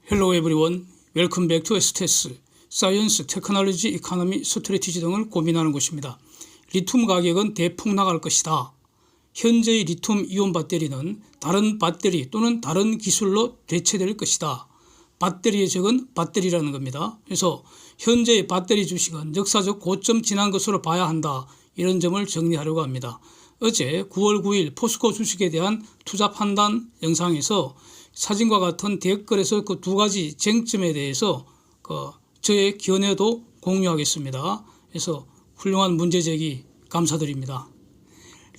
Hello everyone. Welcome back to STS. 사이언스, 테크놀로지, 이코노미, 스트래티지 등을 고민하는 곳입니다. 리튬 가격은 대폭락할 것이다. 현재의 리튬 이온 배터리는 다른 배터리 또는 다른 기술로 대체될 것이다. 배터리의 적은 배터리라는 겁니다. 그래서 현재의 배터리 주식은 역사적 고점 지난 것으로 봐야 한다. 이런 점을 정리하려고 합니다. 어제 9월 9일 포스코 주식에 대한 투자 판단 영상에서 사진과 같은 댓글에서 그 두 가지 쟁점에 대해서 저의 견해도 공유하겠습니다. 그래서 훌륭한 문제제기 감사드립니다.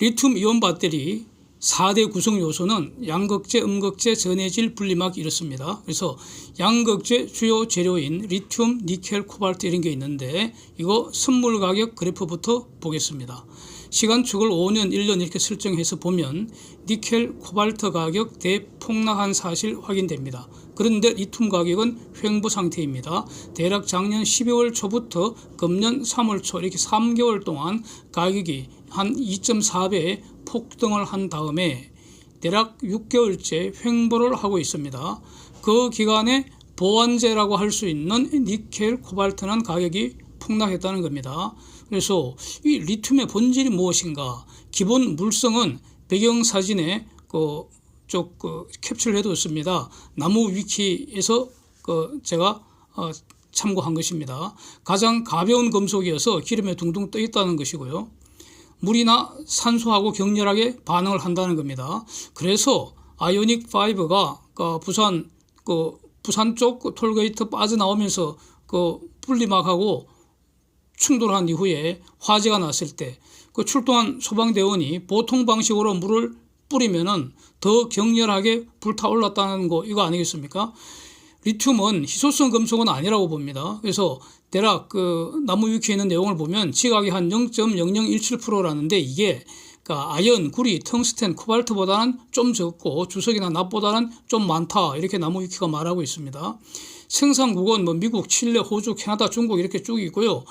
리튬 이온 배터리 4대 구성 요소는 양극재, 음극재, 전해질, 분리막 이렇습니다. 그래서 양극재 주요 재료인 리튬, 니켈, 코발트 이런 게 있는데 이거 선물 가격 그래프부터 보겠습니다. 시간축을 5년, 1년 이렇게 설정해서 보면 니켈, 코발트 가격 대폭락한 사실 확인됩니다. 그런데 리튬 가격은 횡보 상태입니다. 대략 작년 12월 초부터 금년 3월 초 이렇게 3개월 동안 가격이 한 2.4배 폭등을 한 다음에 대략 6개월째 횡보를 하고 있습니다. 그 기간에 보완제라고 할 수 있는 니켈, 코발트는 가격이 폭락했다는 겁니다. 그래서 이 리튬의 본질이 무엇인가? 기본 물성은 배경사진에 캡처를 해뒀습니다. 나무 위키에서 제가 참고한 것입니다. 가장 가벼운 금속이어서 기름에 둥둥 떠 있다는 것이고요. 물이나 산소하고 격렬하게 반응을 한다는 겁니다. 그래서 아이오닉 5가 부산 쪽 톨게이트 빠져나오면서 분리막하고 충돌한 이후에 화재가 났을 때 출동한 소방대원이 보통 방식으로 물을 뿌리면은 더 격렬하게 불타올랐다는 거 이거 아니겠습니까? 리튬은 희소성 금속은 아니라고 봅니다. 그래서 대략 나무 위키에 있는 내용을 보면 지각이 한 0.0017%라는데 이게 아연, 구리, 텅스텐, 코발트보다는 좀 적고 주석이나 납보다는 좀 많다 이렇게 나무 위키가 말하고 있습니다. 생산국은 미국, 칠레, 호주, 캐나다, 중국 이렇게 쭉 있고요.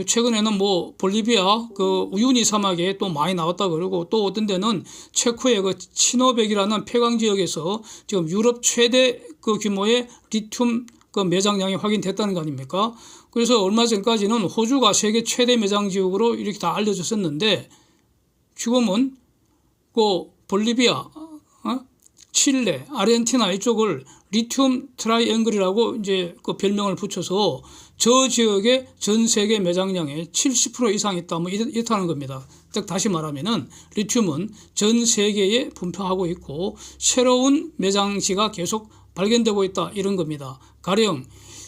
최근에는 볼리비아 우유니 사막에 또 많이 나왔다 그러고 또 어떤 데는 체코의 치노백이라는 폐광 지역에서 지금 유럽 최대 규모의 리튬 매장량이 확인됐다는 거 아닙니까? 그래서 얼마 전까지는 호주가 세계 최대 매장 지역으로 이렇게 다 알려졌었는데 지금은 볼리비아, 칠레, 아르헨티나 이쪽을 리튬 트라이앵글이라고 이제 별명을 붙여서 저 지역의 전 세계 매장량의 70% 이상 있다 이렇다는 겁니다. 즉 다시 말하면은 리튬은 전 세계에 분포하고 있고 새로운 매장지가 계속 발견되고 있다 이런 겁니다. 가령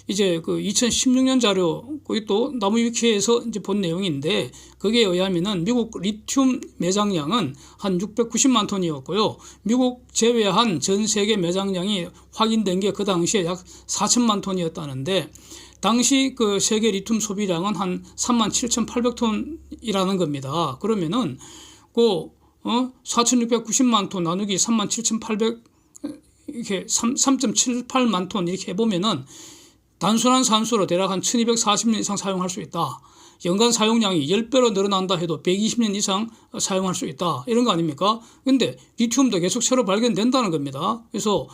이제 2016년 자료 또 나무 위키에서 이제 본 내용인데 거기에 의하면은 미국 리튬 매장량은 한 690만 톤이었고요. 미국 제외한 전 세계 매장량이 확인된 게 그 당시에 약 4천만 톤이었다는데 당시 세계 리튬 소비량은 한 37,800톤이라는 겁니다. 그러면은 4,690만 톤 나누기 37,800 이렇게 3.78만 톤 이렇게 해보면은 단순한 산소로 대략 한 1240년 이상 사용할 수 있다. 연간 사용량이 10배로 늘어난다 해도 120년 이상 사용할 수 있다. 이런 거 아닙니까? 근데 리튬도 계속 새로 발견된다는 겁니다. 그래서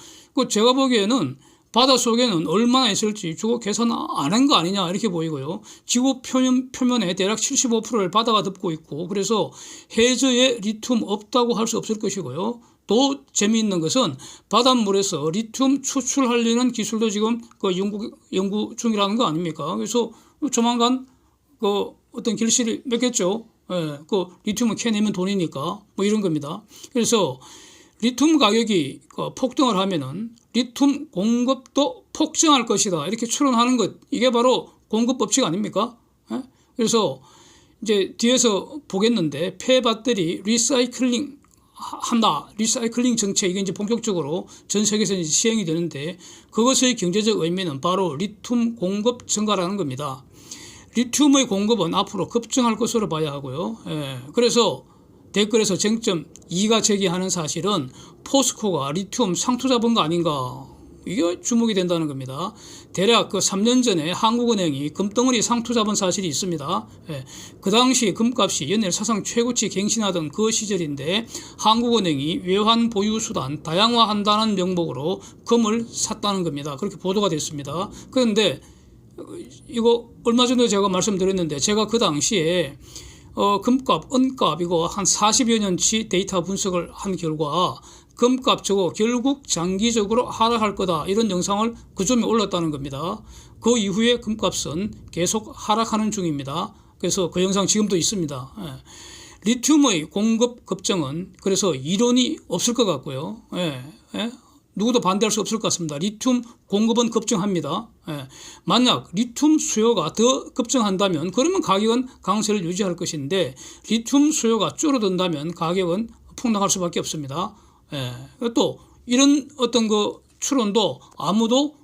제가 보기에는 바닷속에는 얼마나 있을지 주고 계산 안 한 거 아니냐 이렇게 보이고요. 지구 표면에 대략 75%를 바다가 덮고 있고 그래서 해저에 리튬 없다고 할 수 없을 것이고요. 또 재미있는 것은 바닷물에서 리튬 추출하려는 기술도 지금 연구 중이라는 거 아닙니까? 그래서 조만간 어떤 길실이 맺겠죠. 예, 리튬을 캐내면 돈이니까 이런 겁니다. 그래서 리튬 가격이 폭등을 하면은 리튬 공급도 폭증할 것이다 이렇게 추론하는 것 이게 바로 공급 법칙 아닙니까? 예? 그래서 이제 뒤에서 보겠는데 폐배터리 리사이클링 정책 이게 이제 본격적으로 전 세계에서 이제 시행이 되는데 그것의 경제적 의미는 바로 리튬 공급 증가라는 겁니다. 리튬의 공급은 앞으로 급증할 것으로 봐야 하고요. 예, 그래서 댓글에서 쟁점 2가 제기하는 사실은 포스코가 리튬 상투 잡은 거 아닌가 이게 주목이 된다는 겁니다. 대략 그 3년 전에 한국은행이 금덩어리 상투 잡은 사실이 있습니다. 예, 그 당시 금값이 연일 사상 최고치 갱신하던 그 시절인데 한국은행이 외환 보유 수단 다양화한다는 명목으로 금을 샀다는 겁니다. 그렇게 보도가 됐습니다. 그런데 이거 얼마 전에 제가 말씀드렸는데 제가 그 당시에 금값, 은값 이거 한 40여 년치 데이터 분석을 한 결과 금값 저거 결국 장기적으로 하락할 거다 이런 영상을 그 점에 올렸다는 겁니다. 그 이후에 금값은 계속 하락하는 중입니다. 그래서 그 영상 지금도 있습니다. 예. 리튬의 공급 급증은 그래서 이론이 없을 것 같고요. 예. 예. 누구도 반대할 수 없을 것 같습니다. 리튬 공급은 급증합니다. 예. 만약 리튬 수요가 더 급증한다면 그러면 가격은 강세를 유지할 것인데 리튬 수요가 줄어든다면 가격은 폭락할 수밖에 없습니다. 예. 또 이런 어떤 그 추론도 아무도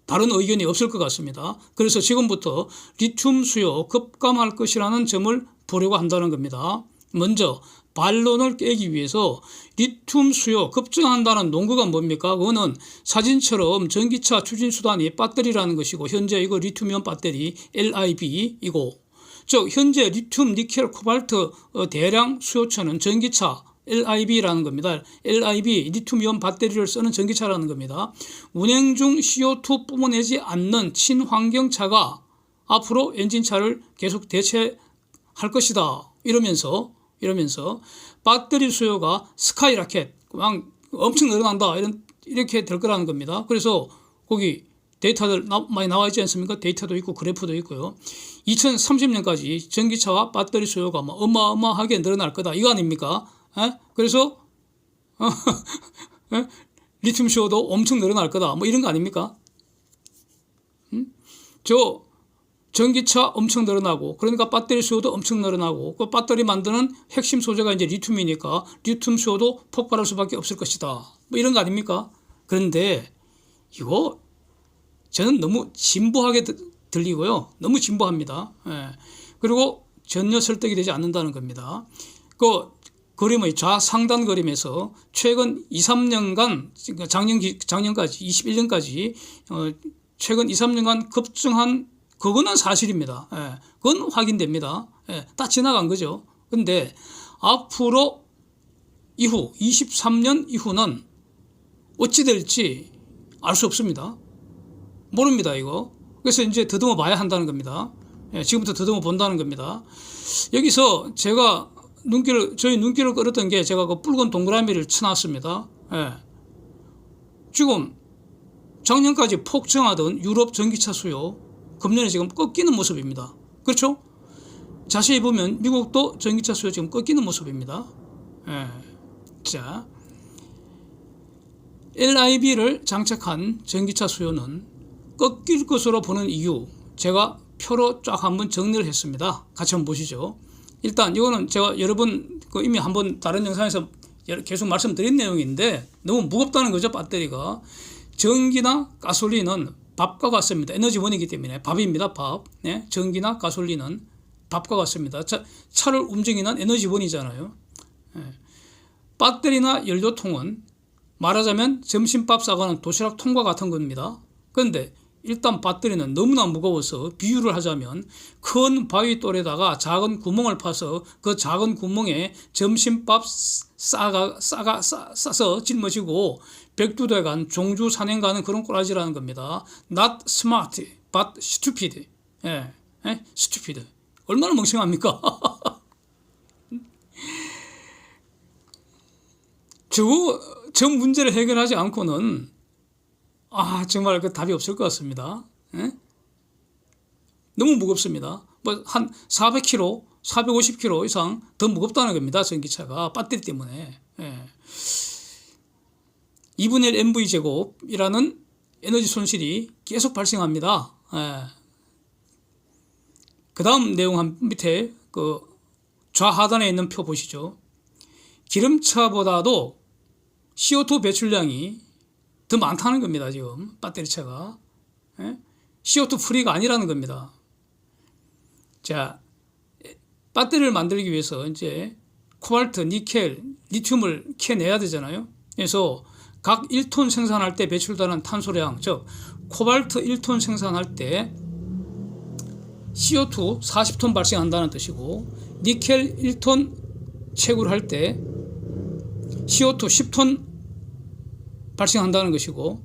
다른 의견이 없을 것 같습니다. 그래서 지금부터 리튬 수요 급감할 것이라는 점을 보려고 한다는 겁니다. 먼저 반론을 깨기 위해서 리튬 수요 급증한다는 논거가 뭡니까? 그거는 사진처럼 전기차 추진수단이 배터리라는 것이고 현재 이거 리튬이온 배터리 LIB이고 즉 현재 리튬, 니켈, 코발트 대량 수요처는 전기차 LIB라는 겁니다. LIB 리튬이온 배터리를 쓰는 전기차라는 겁니다. 운행 중 CO2 뿜어내지 않는 친환경차가 앞으로 엔진차를 계속 대체할 것이다. 이러면서 배터리 수요가 스카이라켓 엄청 늘어난다 이렇게 될 거라는 겁니다. 그래서 거기 데이터들 많이 나와 있지 않습니까? 데이터도 있고 그래프도 있고요. 2030년까지 전기차와 배터리 수요가 어마어마하게 늘어날 거다 이거 아닙니까? 그래서 리튬 수요도 엄청 늘어날 거다 이런 거 아닙니까? 저 전기차 엄청 늘어나고 그러니까 배터리 수요도 엄청 늘어나고 그 배터리 만드는 핵심 소재가 이제 리튬이니까 리튬 수요도 폭발할 수밖에 없을 것이다 이런 거 아닙니까? 그런데 이거 저는 너무 진보하게 들리고요. 너무 진보합니다. 예. 그리고 전혀 설득이 되지 않는다는 겁니다. 그 그림의 좌상단 그림에서 최근 2, 3년간 작년까지 21년까지 최근 2, 3년간 급증한 그거는 사실입니다. 예, 그건 확인됩니다. 예, 다 지나간 거죠. 근데 앞으로 이후 23년 이후는 어찌 될지 알 수 없습니다. 모릅니다 이거. 그래서 이제 더듬어 봐야 한다는 겁니다. 예, 지금부터 더듬어 본다는 겁니다. 여기서 제가 저희 눈길을 끌었던 게 제가 그 붉은 동그라미를 쳐놨습니다. 예. 지금 작년까지 폭증하던 유럽 전기차 수요 금년에 지금 꺾이는 모습입니다. 그렇죠? 자세히 보면 미국도 전기차 수요 지금 꺾이는 모습입니다. 예. 자, LIB를 장착한 전기차 수요는 꺾일 것으로 보는 이유 제가 표로 쫙 한번 정리를 했습니다. 같이 한번 보시죠. 일단 이거는 제가 여러분 이미 한번 다른 영상에서 계속 말씀드린 내용인데 너무 무겁다는 거죠. 배터리가. 전기나 가솔린은 밥과 같습니다. 에너지원이기 때문에 밥입니다. 밥. 네? 전기나 가솔린은 밥과 같습니다. 차를 움직이는 에너지원이잖아요. 네. 배터리나 연료통은 말하자면 점심밥 싸가는 도시락 통과 같은 겁니다. 그런데 일단 배터리는 너무나 무거워서 비유를 하자면 큰 바위 돌에다가 작은 구멍을 파서 그 작은 구멍에 점심밥 싸서 짊어지고 백두대간 종주 산행 가는 그런 꼬라지라는 겁니다. Not smart, but stupid. 예, stupid. 얼마나 멍청합니까? 저 문제를 해결하지 않고는 정말 그 답이 없을 것 같습니다. 예? 너무 무겁습니다. 한 400kg, 450kg 이상 더 무겁다는 겁니다. 전기차가 배터리 때문에. 예. 2분의 1 MV제곱이라는 에너지 손실이 계속 발생합니다. 예. 그 다음 내용 밑에 그 좌하단에 있는 표 보시죠. 기름차보다도 CO2 배출량이 더 많다는 겁니다. 지금 배터리차가. 예? CO2 프리가 아니라는 겁니다. 자, 배터리를 만들기 위해서 이제 코발트, 니켈, 리튬을 캐내야 되잖아요. 그래서 각 1톤 생산할 때 배출되는 탄소량, 즉 코발트 1톤 생산할 때 CO2 40톤 발생한다는 뜻이고, 니켈 1톤 채굴 할 때 CO2 10톤 발생한다는 것이고,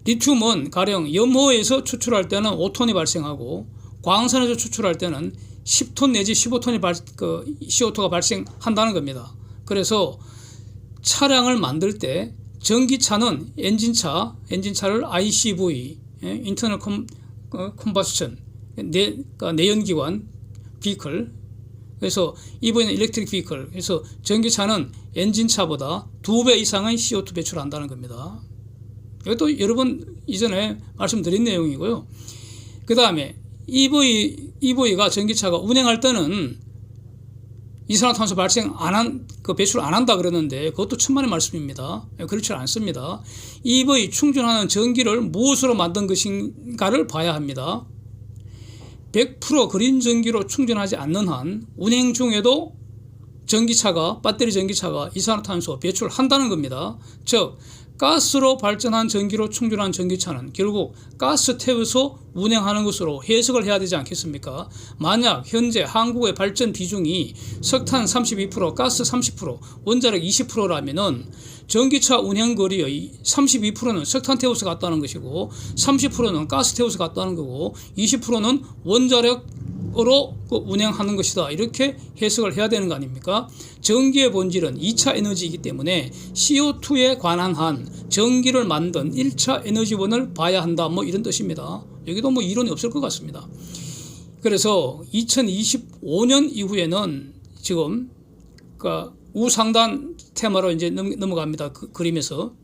리튬은 가령 염호에서 추출할 때는 5톤이 발생하고, 광산에서 추출할 때는 10톤 내지 15톤의 CO2가 발생한다는 겁니다. 그래서 차량을 만들 때 전기차는 엔진차를 ICV, Internal Combustion, 내연기관 비클, 그래서 EV는 Electric Vehicle, 그래서 전기차는 엔진차보다 2배 이상의 CO2 배출한다는 겁니다. 이것도 여러 번 이전에 말씀드린 내용이고요. 그 다음에 EV가 전기차가 운행할 때는 이산화탄소 발생 배출 안 한다 그러는데 그것도 천만의 말씀입니다. 그렇지 않습니다. EV 충전하는 전기를 무엇으로 만든 것인가를 봐야 합니다. 100% 그린 전기로 충전하지 않는 한 운행 중에도 배터리 전기차가 이산화탄소 배출한다는 겁니다. 즉 가스로 발전한 전기로 충전한 전기차는 결국 가스 태워서 운행하는 것으로 해석을 해야 되지 않겠습니까? 만약 현재 한국의 발전 비중이 석탄 32%, 가스 30%, 원자력 20%라면은 전기차 운행거리의 32%는 석탄 태워서 갔다는 것이고, 30%는 가스 태워서 갔다는 거고, 20%는 원자력으로 운행하는 것이다. 이렇게 해석을 해야 되는 거 아닙니까? 전기의 본질은 2차 에너지이기 때문에 CO2에 관한 한 전기를 만든 1차 에너지원을 봐야 한다. 뭐 이런 뜻입니다. 여기도 뭐 이론이 없을 것 같습니다. 그래서 2025년 이후에는 지금 우상단 테마로 이제 넘어갑니다. 그림에서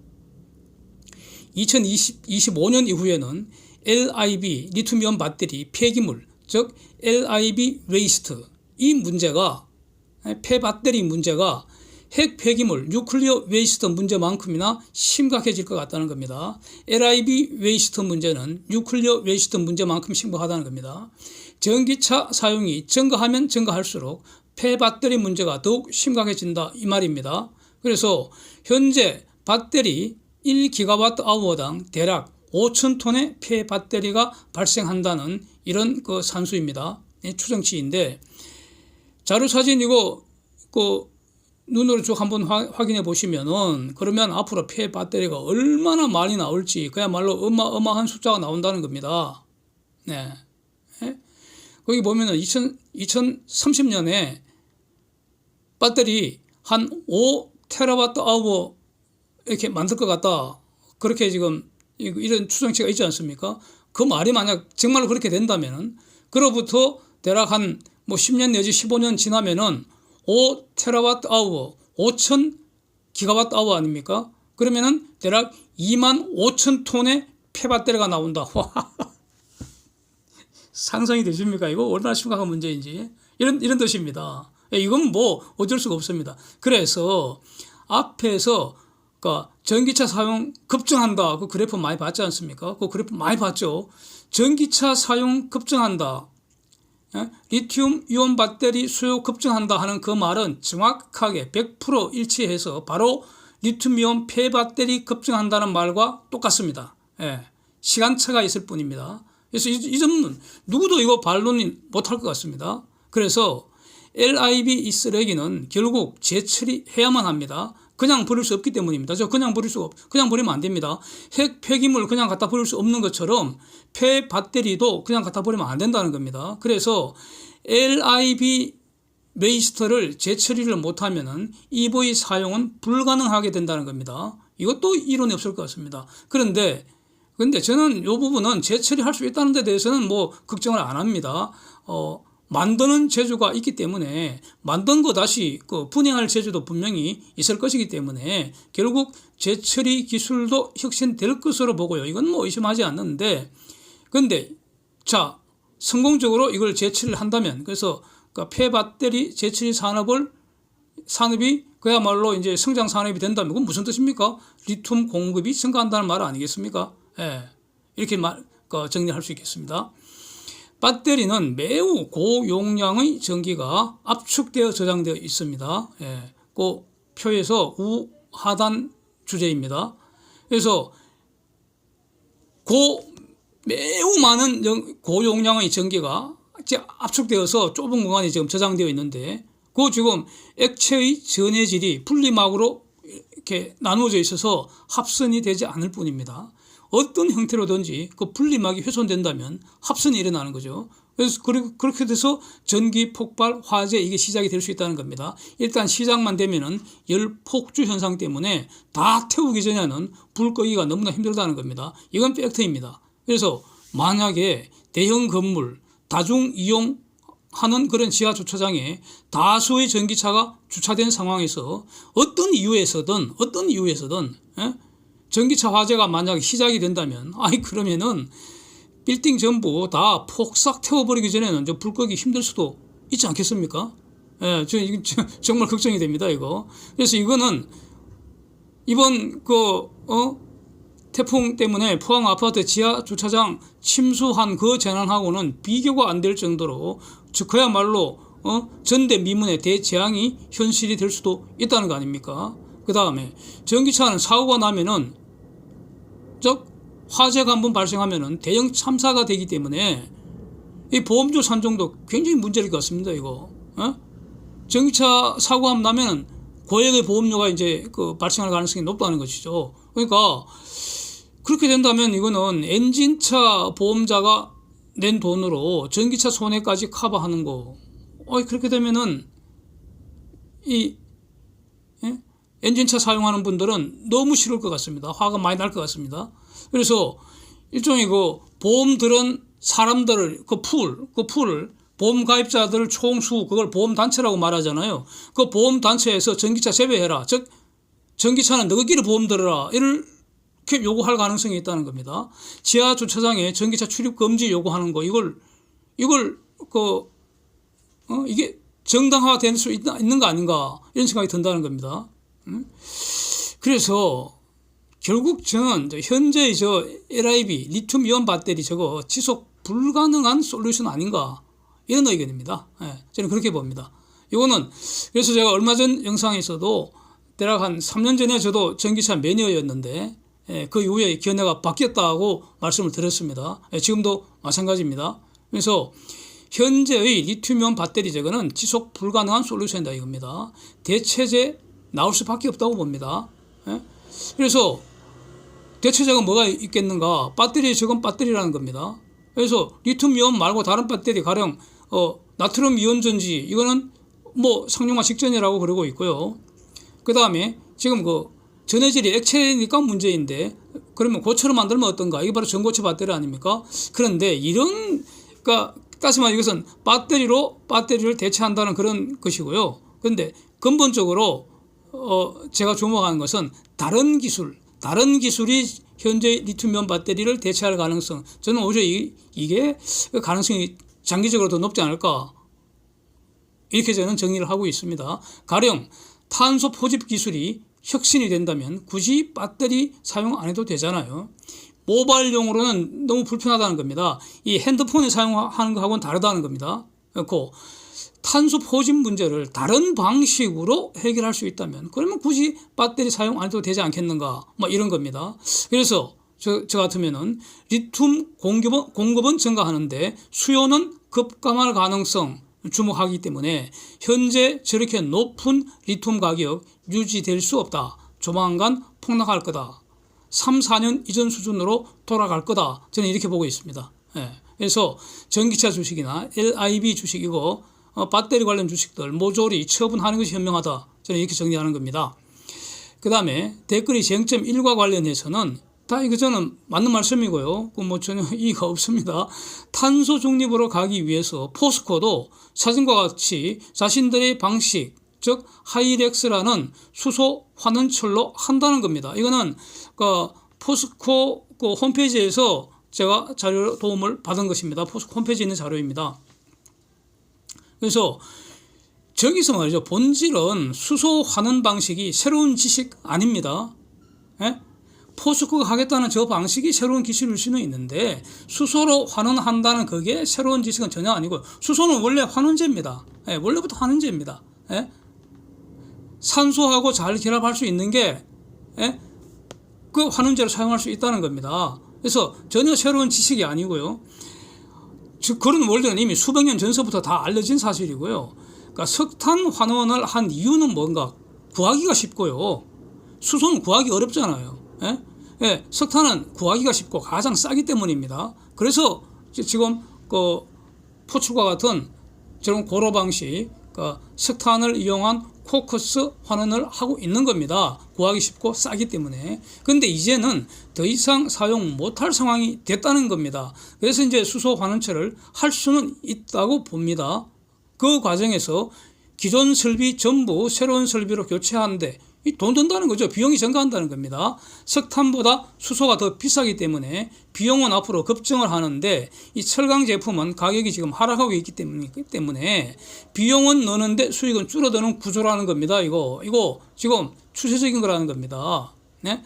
2025년 이후에는 LIB, 리튬이온 배터리 폐기물, 즉 LIB 웨이스트, 이 문제가, 폐배터리 문제가 핵 폐기물, 뉴클리어 웨이스트 문제만큼이나 심각해질 것 같다는 겁니다. LIB 웨이스트 문제는 뉴클리어 웨이스트 문제만큼 심각하다는 겁니다. 전기차 사용이 증가하면 증가할수록 폐배터리 문제가 더욱 심각해진다, 이 말입니다. 그래서 현재 배터리 1GWh당 대략 5,000톤의 폐배터리가 발생한다는 이런 산수입니다. 추정치인데, 자료사진 이거 눈으로 쭉 한번 확인해 보시면은, 그러면 앞으로 폐배터리가 얼마나 많이 나올지 그야말로 어마어마한 숫자가 나온다는 겁니다. 네. 거기 보면은 2030년에 배터리 한 5TWh 이렇게 만들 것 같다. 그렇게 지금 이런 추정치가 있지 않습니까? 그 말이 만약 정말로 그렇게 된다면은, 그로부터 대략 한 10년 내지 15년 지나면은 5TWh, 5,000GWh 아닙니까? 그러면은 대략 25,000톤의 폐배터리가 나온다. 상상이 되십니까? 이거 얼마나 심각한 문제인지. 이런 뜻입니다. 이건 뭐 어쩔 수가 없습니다. 그래서 앞에서 전기차 사용 급증한다. 그 그래프 많이 봤지 않습니까? 그 그래프 많이 봤죠. 전기차 사용 급증한다. 리튬 이온 배터리 수요 급증한다 하는 그 말은 정확하게 100% 일치해서 바로 리튬 이온 폐배터리 급증한다는 말과 똑같습니다. 시간차가 있을 뿐입니다. 그래서 이 점은 누구도 이거 반론이 못할 것 같습니다. 그래서 LIB 이 쓰레기는 결국 재처리해야만 합니다. 그냥 버릴 수 없기 때문입니다. 그냥 버리면 안 됩니다. 핵 폐기물 그냥 갖다 버릴 수 없는 것처럼 폐배터리도 그냥 갖다 버리면 안 된다는 겁니다. 그래서 LIB 웨이스트를 재처리를 못하면은 EV 사용은 불가능하게 된다는 겁니다. 이것도 이론이 없을 것 같습니다. 그런데 저는 이 부분은 재처리할 수 있다는 데 대해서는 뭐 걱정을 안 합니다. 만드는 재주가 있기 때문에 만든 거 다시 분해할 재주도 분명히 있을 것이기 때문에 결국 재처리 기술도 혁신될 것으로 보고요. 이건 뭐 의심하지 않는데, 그런데 성공적으로 이걸 재처리를 한다면, 그래서 폐배터리 재처리 산업이 그야말로 이제 성장 산업이 된다면 그건 무슨 뜻입니까? 리튬 공급이 증가한다는 말 아니겠습니까? 이렇게 정리할 수 있겠습니다. 배터리는 매우 고용량의 전기가 압축되어 저장되어 있습니다. 그 표에서 우하단 주제입니다. 그래서 매우 많은 고용량의 전기가 압축되어서 좁은 공간에 지금 저장되어 있는데 그 지금 액체의 전해질이 분리막으로 이렇게 나누어져 있어서 합선이 되지 않을 뿐입니다. 어떤 형태로든지 그 분리막이 훼손된다면 합선이 일어나는 거죠. 그래서 그렇게 돼서 전기 폭발, 화재 이게 시작이 될 수 있다는 겁니다. 일단 시작만 되면은 열 폭주 현상 때문에 다 태우기 전에는 불 끄기가 너무나 힘들다는 겁니다. 이건 팩트입니다. 그래서 만약에 대형 건물, 다중 이용하는 그런 지하 주차장에 다수의 전기차가 주차된 상황에서 어떤 이유에서든 전기차 화재가 만약에 시작이 된다면 그러면은 빌딩 전부 다 폭삭 태워버리기 전에는 불 끄기 힘들 수도 있지 않겠습니까? 예, 정말 걱정이 됩니다, 이거. 그래서 이거는 이번 태풍 때문에 포항 아파트 지하 주차장 침수한 그 재난하고는 비교가 안 될 정도로 그야말로 전대미문의 대재앙이 현실이 될 수도 있다는 거 아닙니까? 그 다음에 전기차는 사고가 나면은 화재가 한번 발생하면은 대형 참사가 되기 때문에 이 보험료 산정도 굉장히 문제일 것 같습니다. 이거 전기차 사고 한번 나면은 고액의 보험료가 이제 발생할 가능성이 높다는 것이죠. 그러니까 그렇게 된다면 이거는 엔진차 보험자가 낸 돈으로 전기차 손해까지 커버하는 거. 그렇게 되면은 엔진차 사용하는 분들은 너무 싫을 것 같습니다. 화가 많이 날 것 같습니다. 그래서 일종의 보험 들은 사람들을 보험 가입자들 총수 그걸 보험단체라고 말하잖아요. 그 보험단체에서 전기차 제외해라. 즉 전기차는 너희끼리 보험 들어라. 이렇게 요구할 가능성이 있다는 겁니다. 지하 주차장에 전기차 출입 금지 요구하는 거 이게 정당화가 될 수 있는 거 아닌가 이런 생각이 든다는 겁니다. 그래서 결국 저는 현재 LIB 리튬 이온 배터리 저거 지속 불가능한 솔루션 아닌가 이런 의견입니다. 저는 그렇게 봅니다. 이거는 그래서 제가 얼마 전 영상에서도 대략 한 3년 전에 저도 전기차 매니아였는데 그 이후에 견해가 바뀌었다고 말씀을 드렸습니다. 지금도 마찬가지입니다. 그래서 현재의 리튬이온 배터리 제거는 지속 불가능한 솔루션이다 이겁니다. 대체제 나올 수밖에 없다고 봅니다. 그래서 대체제가 뭐가 있겠는가? 배터리의 적은 배터리라는 겁니다. 그래서 리튬이온 말고 다른 배터리 가령 나트륨 이온 전지 이거는 상용화 직전이라고 그러고 있고요. 그 다음에 지금 전해질이 액체니까 문제인데 그러면 고체로 만들면 어떤가? 이게 바로 전고체 배터리 아닙니까? 그런데 따지면 말해 이것은 배터리를 대체한다는 그런 것이고요. 그런데 근본적으로 제가 주목하는 것은 다른 기술이 현재 리튬이온 배터리를 대체할 가능성, 저는 오히려 이게 가능성이 장기적으로 더 높지 않을까 이렇게 저는 정리를 하고 있습니다. 가령 탄소 포집 기술이 혁신이 된다면 굳이 배터리 사용 안 해도 되잖아요. 모바일용으로는 너무 불편하다는 겁니다. 이 핸드폰에 사용하는 거하고는 다르다는 겁니다. 그렇고 탄소 포집 문제를 다른 방식으로 해결할 수 있다면 그러면 굳이 배터리 사용 안 해도 되지 않겠는가 이런 겁니다. 그래서 저 같으면은 리튬 공급은 증가하는데 수요는 급감할 가능성 주목하기 때문에 현재 저렇게 높은 리튬 가격 유지될 수 없다. 조만간 폭락할 거다. 3, 4년 이전 수준으로 돌아갈 거다. 저는 이렇게 보고 있습니다. 그래서 전기차 주식이나 LIB 주식이고 배터리 관련 주식들 모조리 처분하는 것이 현명하다. 저는 이렇게 정리하는 겁니다. 그 다음에 댓글이 쟁점 1과 관련해서는 다 이거 저는 맞는 말씀이고요. 전혀 이의가 없습니다. 탄소 중립으로 가기 위해서 포스코도 사진과 같이 자신들의 방식, 즉 하이렉스라는 수소 환원철로 한다는 겁니다. 이거는 포스코 홈페이지에서 제가 자료 도움을 받은 것입니다. 포스코 홈페이지에 있는 자료입니다. 그래서 저기서 말이죠. 본질은 수소 환원 방식이 새로운 지식 아닙니다. 포스코가 하겠다는 저 방식이 새로운 기술일 수는 있는데 수소로 환원한다는 그게 새로운 지식은 전혀 아니고 수소는 원래 환원제입니다. 원래부터 환원제입니다. 산소하고 잘 결합할 수 있는 게 그 환원제를 사용할 수 있다는 겁니다. 그래서 전혀 새로운 지식이 아니고요. 즉 그런 원리는 이미 수백 년 전서부터 다 알려진 사실이고요. 그러니까 석탄 환원을 한 이유는 뭔가 구하기가 쉽고요. 수소는 구하기 어렵잖아요. 예? 예, 석탄은 구하기가 쉽고 가장 싸기 때문입니다. 그래서 지금 그 포출과 같은 저런 고로 방식, 그러니까 석탄을 이용한 코크스 환원을 하고 있는 겁니다. 구하기 쉽고 싸기 때문에. 그런데 이제는 더 이상 사용 못할 상황이 됐다는 겁니다. 그래서 이제 수소 환원체를 할 수는 있다고 봅니다. 그 과정에서 기존 설비 전부 새로운 설비로 교체하는데 돈 든다는 거죠. 비용이 증가한다는 겁니다. 석탄보다 수소가 더 비싸기 때문에 비용은 앞으로 급증을 하는데 이 철강 제품은 가격이 지금 하락하고 있기 때문에 비용은 느는데 수익은 줄어드는 구조라는 겁니다. 이거 지금 추세적인 거라는 겁니다. 네?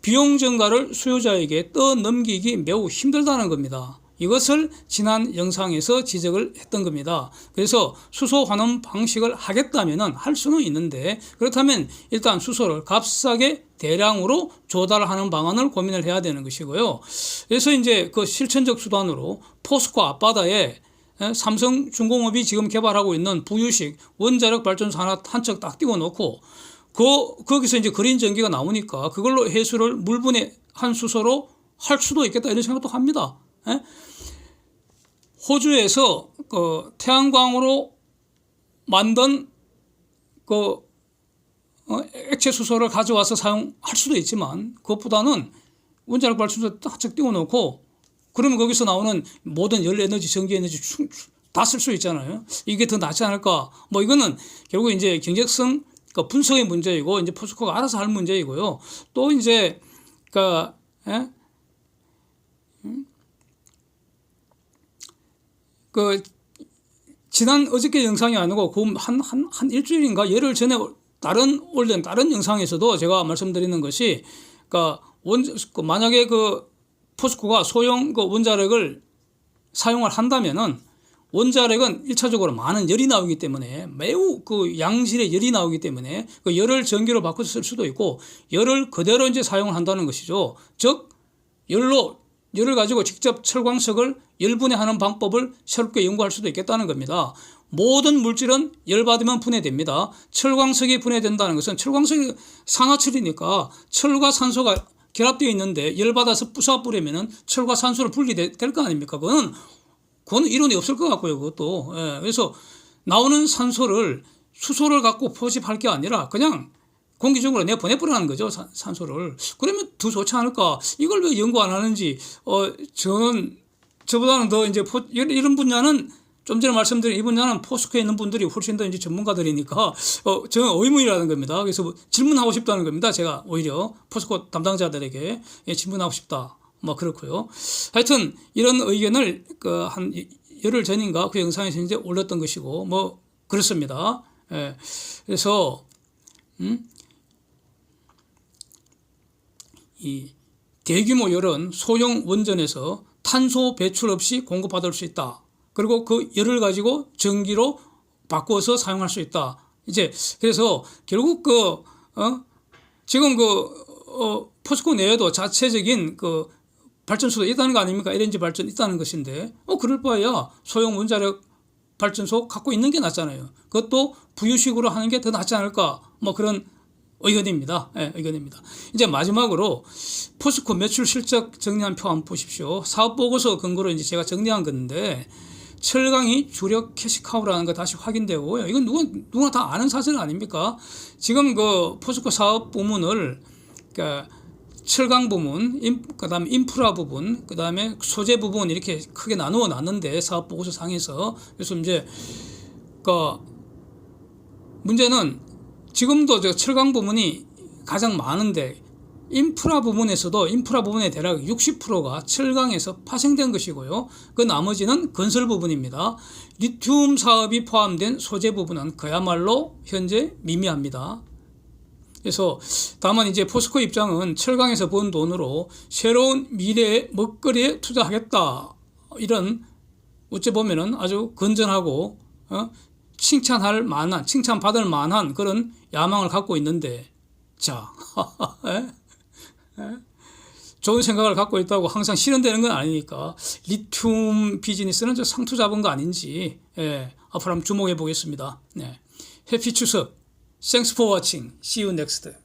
비용 증가를 수요자에게 떠넘기기 매우 힘들다는 겁니다. 이것을 지난 영상에서 지적을 했던 겁니다. 그래서 수소 환원 방식을 하겠다면 할 수는 있는데 그렇다면 일단 수소를 값싸게 대량으로 조달하는 방안을 고민을 해야 되는 것이고요. 그래서 이제 그 실천적 수단으로 포스코 앞바다에 삼성중공업이 지금 개발하고 있는 부유식 원자력 발전소 하나 한 척 딱 띄워 놓고 거기서 이제 그린 전기가 나오니까 그걸로 해수를 물분해한 수소로 할 수도 있겠다 이런 생각도 합니다. 예? 호주에서 그 태양광으로 만든 그 액체 수소를 가져와서 사용할 수도 있지만 그것보다는 원자력 발전소 딱 띄워놓고 그러면 거기서 나오는 모든 열 에너지, 전기 에너지 다 쓸 수 있잖아요. 이게 더 낫지 않을까? 뭐 이거는 결국 이제 경제성 분석의 문제이고 이제 포스코가 알아서 할 문제이고요. 또 이제 예? 지난 어저께 영상이 아니고 한 일주일인가 열흘 전에 올린 다른 영상에서도 제가 말씀드리는 것이 만약에 포스코가 소형 원자력을 사용을 한다면은 원자력은 1차적으로 많은 열이 나오기 때문에 매우 양질의 열이 나오기 때문에 그 열을 전기로 바꿔서 쓸 수도 있고 열을 그대로 이제 사용을 한다는 것이죠. 즉 열을 가지고 직접 철광석을 열분해하는 방법을 새롭게 연구할 수도 있겠다는 겁니다. 모든 물질은 열받으면 분해됩니다. 철광석이 분해된다는 것은 철광석이 산화철이니까 철과 산소가 결합되어 있는데 열받아서 부숴버리면 철과 산소를 분리될 거 아닙니까? 그건 이론이 없을 것 같고요. 그것도. 예, 그래서 나오는 산소를 수소를 갖고 포집할 게 아니라 그냥 공기중으로 보내버리는 거죠. 산소를. 그러면 더 좋지 않을까? 이걸 왜 연구 안 하는지, 저보다는 더 이제 이런 분야는 좀 전에 말씀드린 이 분야는 포스코에 있는 분들이 훨씬 더 이제 전문가들이니까, 저는 의문이라는 겁니다. 그래서 질문하고 싶다는 겁니다. 제가 오히려 포스코 담당자들에게 질문하고 싶다. 뭐 그렇고요. 하여튼 이런 의견을 한 열흘 전인가 그 영상에서 이제 올렸던 것이고, 뭐 그렇습니다. 예. 그래서, 이 대규모 열은 소형 원전에서 탄소 배출 없이 공급받을 수 있다. 그리고 그 열을 가지고 전기로 바꿔서 사용할 수 있다. 이제 그래서 결국 지금 포스코 내에도 자체적인 발전소도 있다는 거 아닙니까? LNG 발전 있다는 것인데 그럴 바에야 소형 원자력 발전소 갖고 있는 게 낫잖아요. 그것도 부유식으로 하는 게 더 낫지 않을까? 뭐 그런 의견입니다. 네, 의견입니다. 이제 마지막으로 포스코 매출 실적 정리한 표 한번 보십시오. 사업 보고서 근거로 이제 제가 정리한 건데 철강이 주력 캐시카우라는 거 다시 확인되고요. 이건 누구나 다 아는 사실 아닙니까? 지금 포스코 사업 부문을 철강 부문, 그다음에 인프라 부분, 그다음에 소재 부분 이렇게 크게 나누어 놨는데 사업 보고서 상에서 그래서 이제 문제는 지금도 철강 부문이 가장 많은데 인프라 부분의 대략 60%가 철강에서 파생된 것이고요. 그 나머지는 건설 부분입니다. 리튬 사업이 포함된 소재 부분은 그야말로 현재 미미합니다. 그래서 다만 이제 포스코 입장은 철강에서 번 돈으로 새로운 미래의 먹거리에 투자하겠다. 이런 어찌 보면은 아주 건전하고 칭찬받을 만한 그런 야망을 갖고 있는데 자 좋은 생각을 갖고 있다고 항상 실현되는 건 아니니까 리튬 비즈니스는 저 상투 잡은 거 아닌지 앞으로 한번 주목해 보겠습니다. 해피 추석. Thanks for watching. See you next.